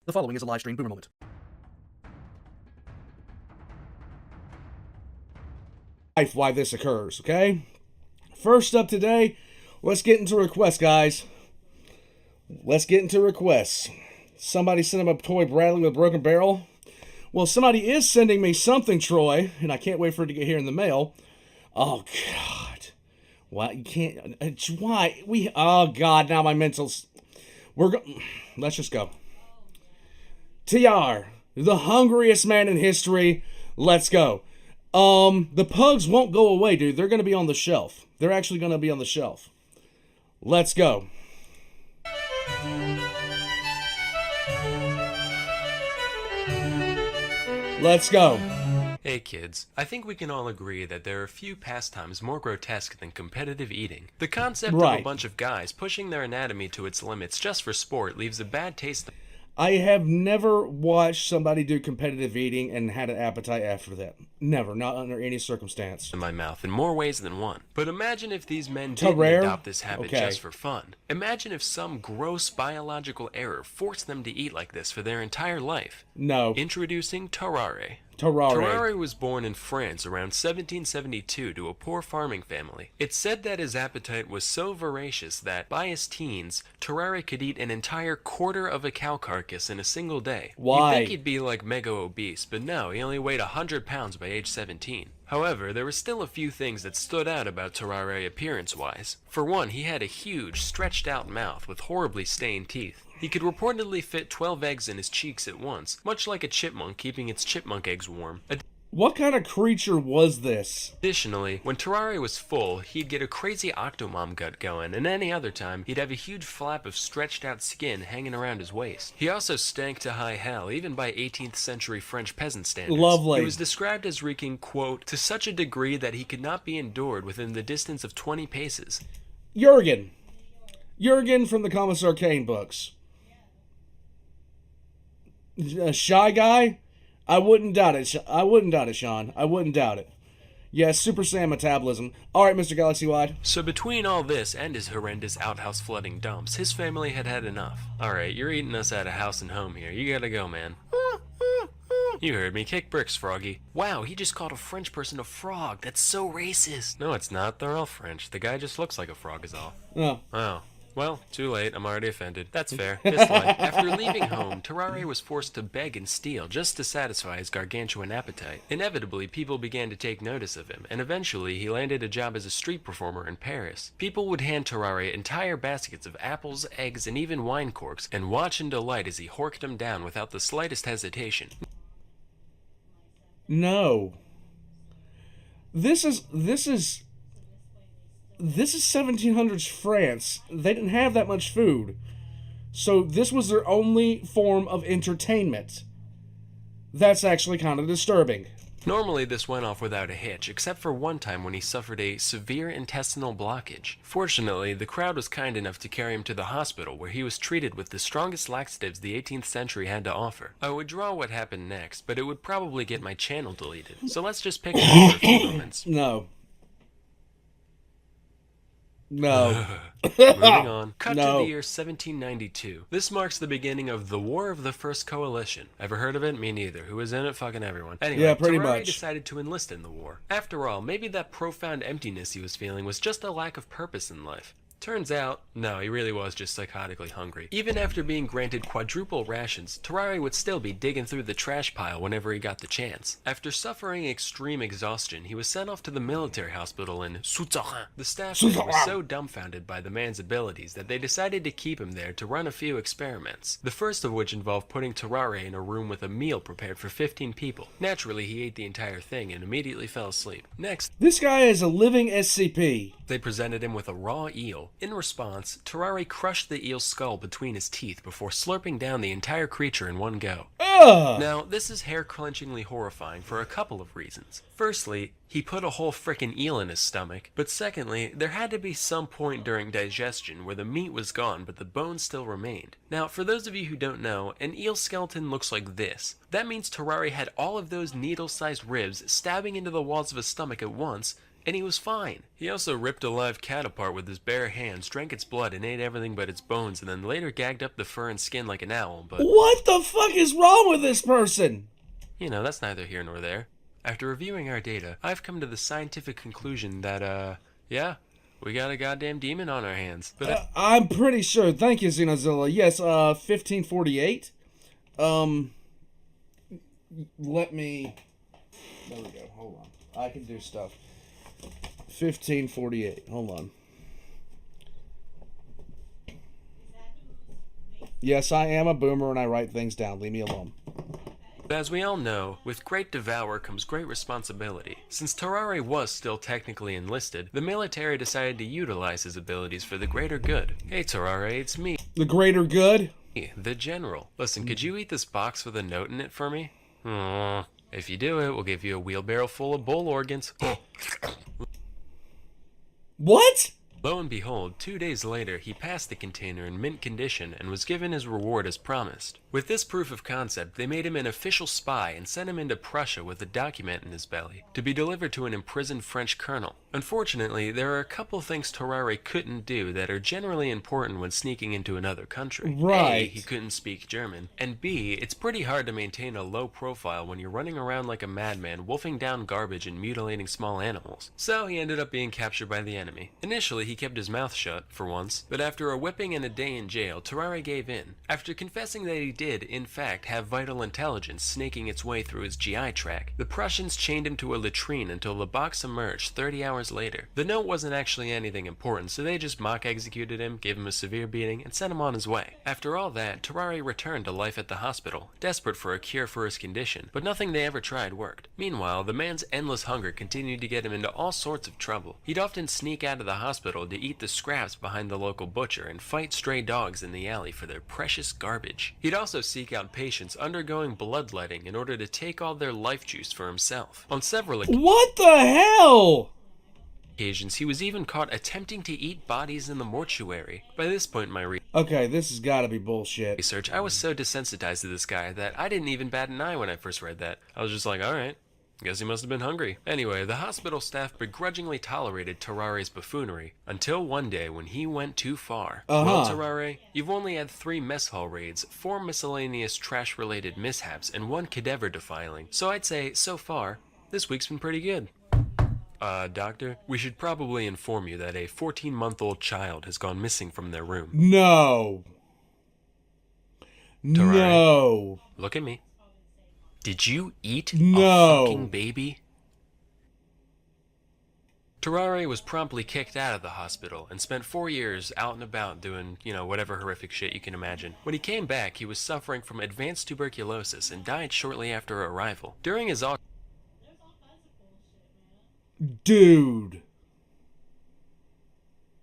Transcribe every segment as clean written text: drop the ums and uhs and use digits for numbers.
The following is a live stream boomer moment. Why this occurs, okay? First up today, let's get into requests, guys. Let's get into requests. Somebody sent him a toy Bradley with a broken barrel. Well, somebody is sending me something, Troy, and I can't wait for it to get here in the mail. Oh, God. Why, you can't... Why? Oh, God, now my mental's... Let's just go. Tarrare, the hungriest man in history. Let's go. The pugs won't go away, dude. They're going to be on the shelf. They're actually going to be on the shelf. Let's go. Let's go. Hey kids, I think we can all agree that there are few pastimes more grotesque than competitive eating. The concept of a bunch of guys pushing their anatomy to its limits just for sport leaves a bad taste. I have never watched somebody do competitive eating and had an appetite after that. Never, not under any circumstance. In my mouth in more ways than one. But imagine if these men didn't adopt this habit just for fun. Imagine if some gross biological error forced them to eat like this for their entire life. No. Introducing Tarrare. Tarrare. Tarrare was born in France around 1772 to a poor farming family. It's said that his appetite was so voracious that, by his teens, Tarrare could eat an entire quarter of a cow carcass in a single day. Why? You'd think he'd be like mega obese, but no, he only weighed 100 pounds by age 17. However, there were still a few things that stood out about Tarrare appearance-wise. For one, he had a huge, stretched-out mouth with horribly stained teeth. He could reportedly fit 12 eggs in his cheeks at once, much like a chipmunk keeping its chipmunk eggs warm. What kind of creature was this? Additionally, when Tarrare was full, he'd get a crazy octomom gut going, and any other time, he'd have a huge flap of stretched-out skin hanging around his waist. He also stank to high hell, even by 18th century French peasant standards. Lovely. He was described as reeking, quote, to such a degree that he could not be endured within the distance of 20 paces. Jurgen from the Commissar Cain books. A shy guy? I wouldn't doubt it. I wouldn't doubt it, Sean. I wouldn't doubt it. Yes, Super Saiyan metabolism. Alright, Mr. Galaxy-wide. So between all this and his horrendous outhouse flooding dumps, his family had had enough. Alright, you're eating us out of house and home here. You gotta go, man. You heard me. Kick bricks, Froggy. Wow, he just called a French person a frog. That's so racist. No, it's not. They're all French. The guy just looks like a frog is all. Oh. Oh. Well, too late. I'm already offended. That's fair. This life. After leaving home, Tarrare was forced to beg and steal just to satisfy his gargantuan appetite. Inevitably, people began to take notice of him, and eventually he landed a job as a street performer in Paris. People would hand Tarrare entire baskets of apples, eggs, and even wine corks, and watch in delight as he horked them down without the slightest hesitation. No. This is 1700s France. They didn't have that much food. So this was their only form of entertainment. That's actually kind of disturbing. Normally this went off without a hitch, except for one time when he suffered a severe intestinal blockage. Fortunately, the crowd was kind enough to carry him to the hospital, where he was treated with the strongest laxatives the 18th century had to offer. I would draw what happened next, but it would probably get my channel deleted, so let's just pick it up for a few moments. No. Moving on. Cut to the year 1792. This marks the beginning of the War of the First Coalition. Ever heard of it? Me neither. Who was in it? Fucking everyone. Anyway, yeah, pretty Tarrare much. decided to enlist in the war. After all, maybe that profound emptiness he was feeling was just a lack of purpose in life. Turns out, no, he really was just psychotically hungry. Even after being granted quadruple rations, Tarrare would still be digging through the trash pile whenever he got the chance. After suffering extreme exhaustion, he was sent off to the military hospital in Tarrare. The staff was so dumbfounded by the man's abilities that they decided to keep him there to run a few experiments. The first of which involved putting Tarrare in a room with a meal prepared for 15 people. Naturally, he ate the entire thing and immediately fell asleep. Next, this guy is a living SCP. They presented him with a raw eel. In response, Tarrare crushed the eel's skull between his teeth before slurping down the entire creature in one go. Ugh. Now, this is hair-clenchingly horrifying for a couple of reasons. Firstly, he put a whole frickin' eel in his stomach. But secondly, there had to be some point during digestion where the meat was gone but the bones still remained. Now, for those of you who don't know, an eel skeleton looks like this. That means Tarrare had all of those needle-sized ribs stabbing into the walls of his stomach at once, and he was fine. He also ripped a live cat apart with his bare hands, drank its blood, and ate everything but its bones, and then later gagged up the fur and skin like an owl, but... What the fuck is wrong with this person? You know, that's neither here nor there. After reviewing our data, I've come to the scientific conclusion that, yeah, we got a goddamn demon on our hands. But I'm pretty sure. Thank you, Xenozilla. Yes, 1548. Let me... There we go. Hold on. I can do stuff. 1548. Hold on. Yes, I am a boomer and I write things down. Leave me alone. as we all know, with great devour comes great responsibility. Since Tarrare was still technically enlisted, the military decided to utilize his abilities for the greater good. Hey Tarrare, it's me, The greater good? the General. Listen, could you eat this box with a note in it for me? If you do it, we'll give you a wheelbarrow full of bull organs. What? Lo and behold, 2 days later, he passed the container in mint condition and was given his reward as promised. With this proof of concept, they made him an official spy and sent him into Prussia with a document in his belly, to be delivered to an imprisoned French colonel. Unfortunately, there are a couple things Tarrare couldn't do that are generally important when sneaking into another country. Right. A, he couldn't speak German, and B, it's pretty hard to maintain a low profile when you're running around like a madman, wolfing down garbage and mutilating small animals. So he ended up being captured by the enemy. Initially, he kept his mouth shut, for once, but after a whipping and a day in jail, Tarrare gave in. After confessing that he did, in fact, have vital intelligence snaking its way through his GI tract, the Prussians chained him to a latrine until the box emerged 30 hours later. The note wasn't actually anything important, so they just mock executed him, gave him a severe beating, and sent him on his way. After all that, Tarrare returned to life at the hospital, desperate for a cure for his condition, but nothing they ever tried worked. Meanwhile, the man's endless hunger continued to get him into all sorts of trouble. He'd often sneak out of the hospital to eat the scraps behind the local butcher and fight stray dogs in the alley for their precious garbage. He'd also seek out patients undergoing bloodletting in order to take all their life juice for himself. On several What the hell? occasions, he was even caught attempting to eat bodies in the mortuary. By this point in my Okay, this has got to be bullshit. research, I was so desensitized to this guy that I didn't even bat an eye when I first read that. I was just like, alright, guess he must have been hungry. Anyway, the hospital staff begrudgingly tolerated Tarrare's buffoonery, until one day when he went too far. Well, Tarrare, you've only had 3 mess hall raids, 4 miscellaneous trash-related mishaps, and 1 cadaver defiling. So I'd say, so far, this week's been pretty good. Doctor, we should probably inform you that a 14-month-old child has gone missing from their room. No. Tarrare. No. Look at me. Did you eat No. a fucking baby? Tarrare was promptly kicked out of the hospital and spent 4 years out and about doing, whatever horrific shit you can imagine. When he came back, he was suffering from advanced tuberculosis and died shortly after arrival. During his Dude.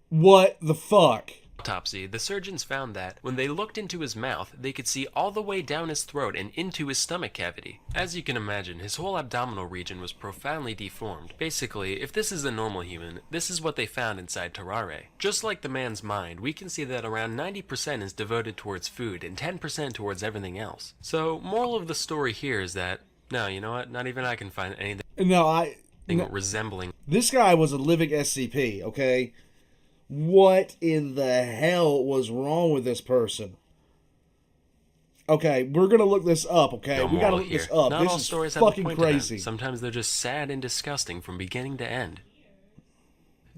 What the fuck? autopsy, the surgeons found that when they looked into his mouth, they could see all the way down his throat and into his stomach cavity. As you can imagine, his whole abdominal region was profoundly deformed. Basically, if this is a normal human, this is what they found inside Tarrare. Just like the man's mind, we can see that around 90% is devoted towards food and 10% towards everything else. So, moral of the story here is that, no, you know what, not even I can find anything resembling. This guy was a living SCP, okay? What in the hell was wrong with this person? Okay, we're gonna look this up, okay? No we gotta look here. this up. Not all This stories is have a fucking point to them. crazy. Sometimes they're just sad and disgusting from beginning to end.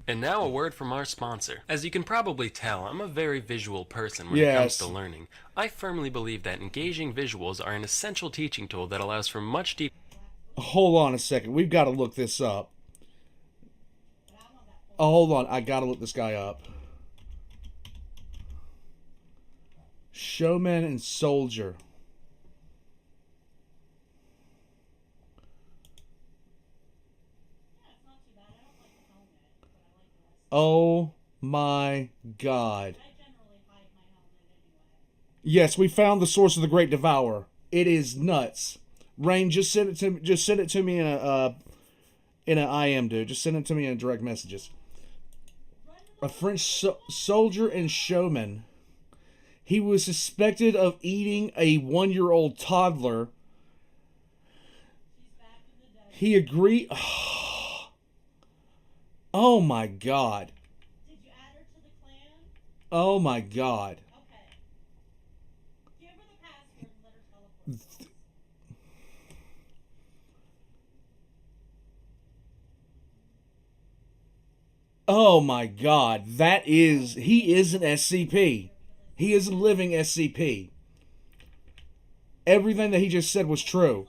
And now a word from our sponsor. As you can probably tell, I'm a very visual person when it comes to learning. I firmly believe that engaging visuals are an essential teaching tool that allows for much deeper... Hold on a second. We've got to look this up. Oh, hold on. I got to look this guy up. Showman and Soldier. Oh my God. Yes, we found the source of the Great Devourer. It is nuts. Rain, just send it to me in a IM, dude. Just send it to me in direct messages. A French soldier and showman. He was suspected of eating a 1-year-old toddler. He agreed. Oh my god. Did you add her to the clan? Oh my god. Okay. Give her the password and let her teleport. Oh my god. He is an SCP. He is a living SCP. Everything that he just said was true.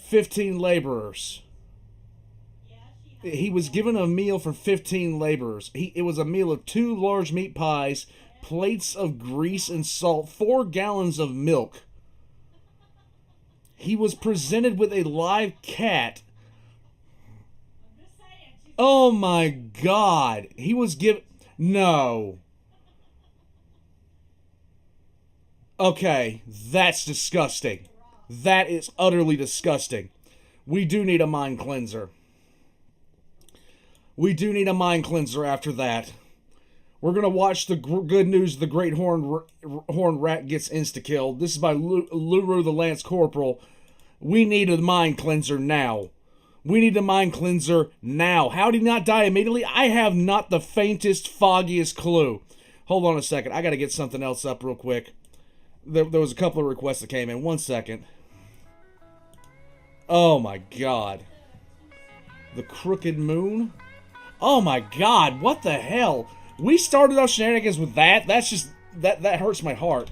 15 laborers. He was given a meal for 15 laborers. It was a meal of 2 large meat pies, plates of grease and salt, 4 gallons of milk. He was presented with a live cat. Oh my god. He was given... No. Okay, that's disgusting. That is utterly disgusting. We do need a mind cleanser. We do need a mind cleanser after that. We're going to watch the good news. The Great Horn Rat gets insta-killed. This is by Luru the Lance Corporal. We need a mind cleanser now. We need a mind cleanser now. How did he not die immediately? I have not the faintest, foggiest clue. Hold on a second. I got to get something else up real quick. There was a couple of requests that came in. 1 second. Oh my god. The Crooked Moon? Oh my god, what the hell? We started our shenanigans with that? That's just... That hurts my heart.